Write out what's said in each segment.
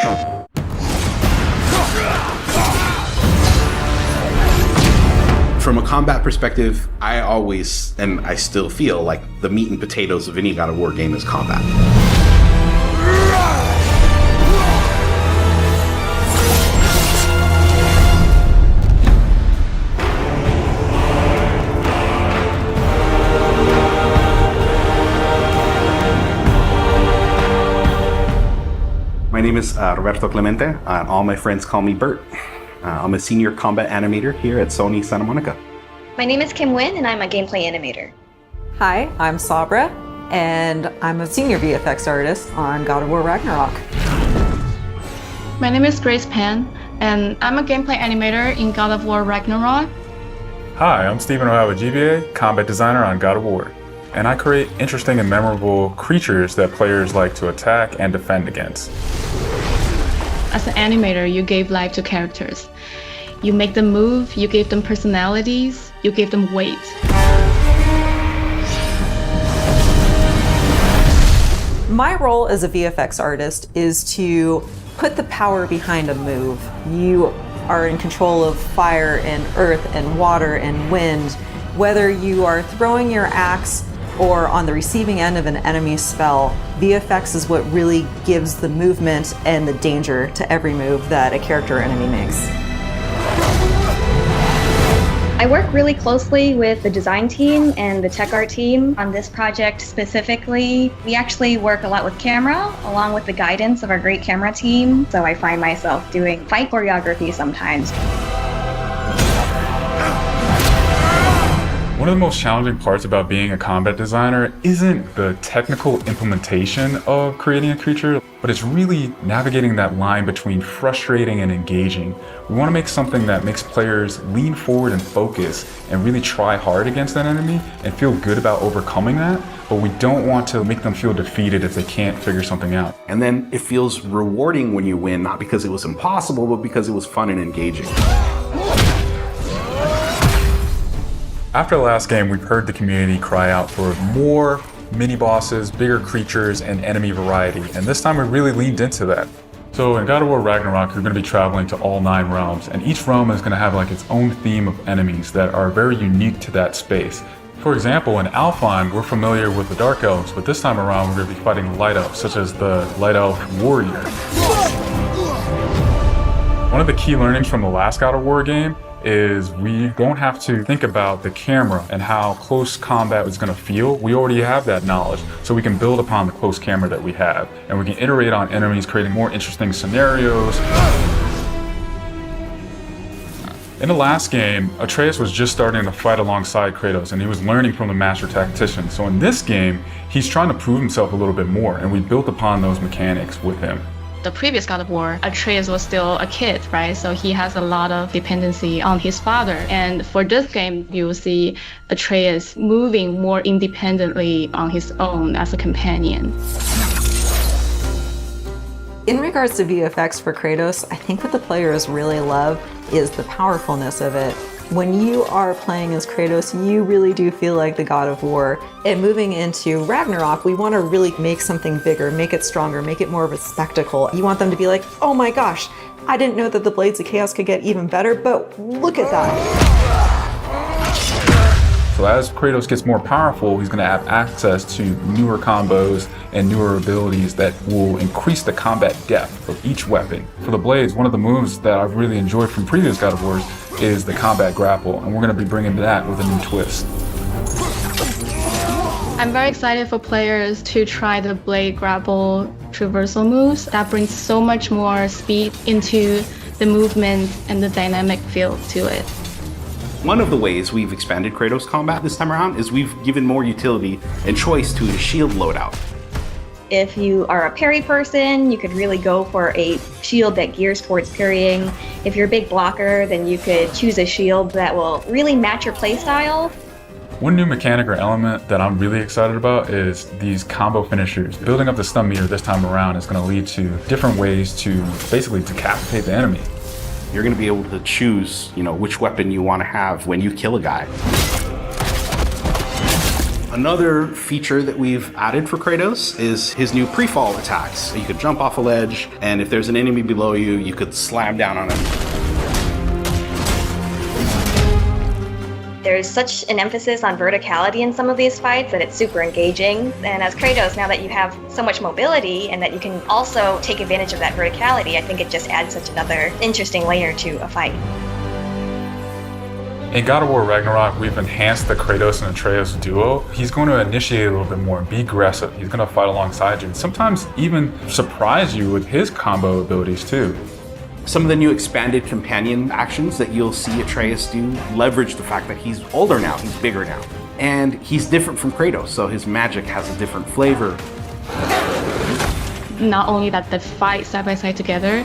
From a combat perspective, I always, and I still feel like the meat and potatoes of any God of War game is combat. My name is Roberto Clemente, and all my friends call me Bert. I'm a senior combat animator here at Sony Santa Monica. My name is Kim Nguyen, and I'm a gameplay animator. Hi, I'm Sabra, and I'm a senior VFX artist on God of War Ragnarok. My name is Grace Pan, and I'm a gameplay animator in God of War Ragnarok. Hi, I'm Stephen Ohawa GBA, combat designer on God of War, and I create interesting and memorable creatures that players like to attack and defend against. As an animator, you gave life to characters. You make them move, you gave them personalities, you gave them weight. My role as a VFX artist is to put the power behind a move. You are in control of fire and earth and water and wind. Whether you are throwing your axe or on the receiving end of an enemy spell, VFX is what really gives the movement and the danger to every move that a character or enemy makes. I work really closely with the design team and the tech art team on this project specifically. We actually work a lot with camera, along with the guidance of our great camera team, so I find myself doing fight choreography sometimes. One of the most challenging parts about being a combat designer isn't the technical implementation of creating a creature, but it's really navigating that line between frustrating and engaging. We want to make something that makes players lean forward and focus and really try hard against that enemy and feel good about overcoming that, but we don't want to make them feel defeated if they can't figure something out. And then it feels rewarding when you win, not because it was impossible, but because it was fun and engaging. After the last game, we've heard the community cry out for more mini-bosses, bigger creatures, and enemy variety, and this time we really leaned into that. So in God of War Ragnarok, you're going to be traveling to all 9 realms, and each realm is going to have like its own theme of enemies that are very unique to that space. For example, in Alfheim, we're familiar with the Dark Elves, but this time around we're going to be fighting Light Elves, such as the Light Elf Warrior. One of the key learnings from the last God of War game is we don't have to think about the camera and how close combat is going to feel. We already have that knowledge, so we can build upon the close camera that we have, and we can iterate on enemies, creating more interesting scenarios. In the last game, Atreus was just starting to fight alongside Kratos, and he was learning from the Master Tactician. So in this game, he's trying to prove himself a little bit more, and we built upon those mechanics with him. The previous God of War, Atreus was still a kid, right? So he has a lot of dependency on his father. And for this game, you'll see Atreus moving more independently on his own as a companion. In regards to VFX for Kratos, I think what the players really love is the powerfulness of it. When you are playing as Kratos, you really do feel like the God of War. And moving into Ragnarok, we want to really make something bigger, make it stronger, make it more of a spectacle. You want them to be like, oh my gosh, I didn't know that the Blades of Chaos could get even better, but look at that. So as Kratos gets more powerful, he's going to have access to newer combos and newer abilities that will increase the combat depth of each weapon. For the Blades, one of the moves that I've really enjoyed from previous God of Wars is the combat grapple, and we're going to be bringing that with a new twist. I'm very excited for players to try the blade grapple traversal moves. That brings so much more speed into the movement and the dynamic feel to it. One of the ways we've expanded Kratos combat this time around is we've given more utility and choice to his shield loadout. If you are a parry person, you could really go for a shield that gears towards parrying. If you're a big blocker, then you could choose a shield that will really match your playstyle. One new mechanic or element that I'm really excited about is these combo finishers. Building up the stun meter this time around is going to lead to different ways to basically decapitate the enemy. You're going to be able to choose, which weapon you want to have when you kill a guy. Another feature that we've added for Kratos is his new pre-fall attacks. You could jump off a ledge, and if there's an enemy below you, you could slam down on him. There's such an emphasis on verticality in some of these fights that it's super engaging. And as Kratos, now that you have so much mobility and that you can also take advantage of that verticality, I think it just adds such another interesting layer to a fight. In God of War Ragnarok, we've enhanced the Kratos and Atreus duo. He's going to initiate a little bit more and be aggressive. He's going to fight alongside you and sometimes even surprise you with his combo abilities too. Some of the new expanded companion actions that you'll see Atreus do leverage the fact that he's older now, he's bigger now. And he's different from Kratos, so his magic has a different flavor. Not only that they fight side by side together,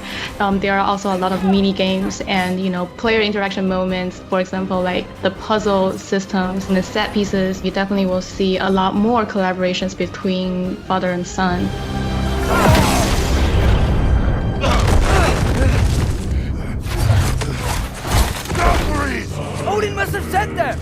there are also a lot of mini games and player interaction moments. For example, like the puzzle systems and the set pieces. You definitely will see a lot more collaborations between father and son. Odin must have sent them!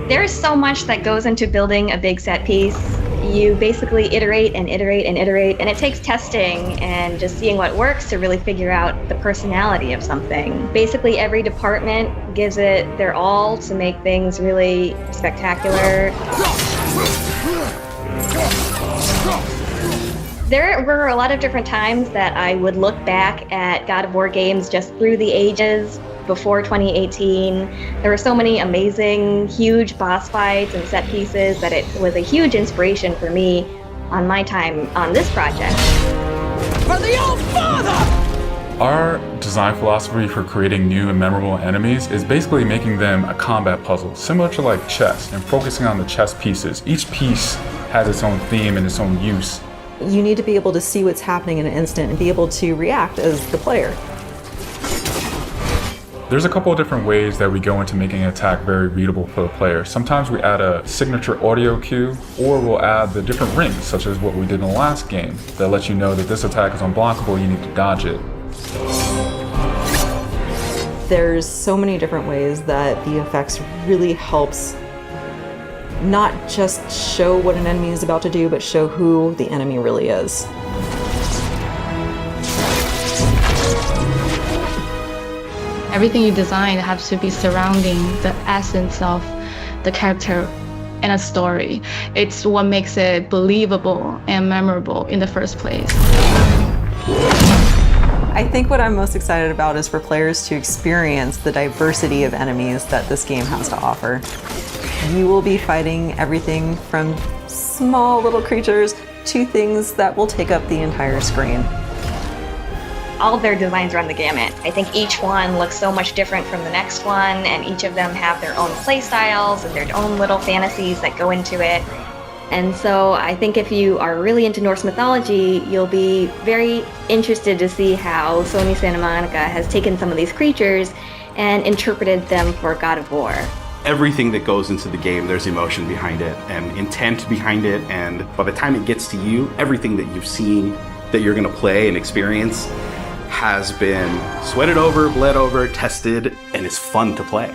There's so much that goes into building a big set piece. You basically iterate and iterate and iterate, and it takes testing and just seeing what works to really figure out the personality of something. Basically, every department gives it their all to make things really spectacular. There were a lot of different times that I would look back at God of War games just through the ages before 2018. There were so many amazing, huge boss fights and set pieces that it was a huge inspiration for me on my time on this project. For the old father! Our design philosophy for creating new and memorable enemies is basically making them a combat puzzle, similar to like chess, and focusing on the chess pieces. Each piece has its own theme and its own use. You need to be able to see what's happening in an instant and be able to react as the player. There's a couple of different ways that we go into making an attack very readable for the player. Sometimes we add a signature audio cue, or we'll add the different rings, such as what we did in the last game, that lets you know that this attack is unblockable, you need to dodge it. There's so many different ways that VFX really helps not just show what an enemy is about to do, but show who the enemy really is. Everything you design has to be surrounding the essence of the character and a story. It's what makes it believable and memorable in the first place. I think what I'm most excited about is for players to experience the diversity of enemies that this game has to offer. You will be fighting everything from small little creatures to things that will take up the entire screen. All of their designs run the gamut. I think each one looks so much different from the next one, and each of them have their own play styles and their own little fantasies that go into it. And so I think if you are really into Norse mythology, you'll be very interested to see how Sony Santa Monica has taken some of these creatures and interpreted them for God of War. Everything that goes into the game, there's emotion behind it and intent behind it, and by the time it gets to you, everything that you've seen that you're going to play and experience has been sweated over, bled over, tested, and is fun to play.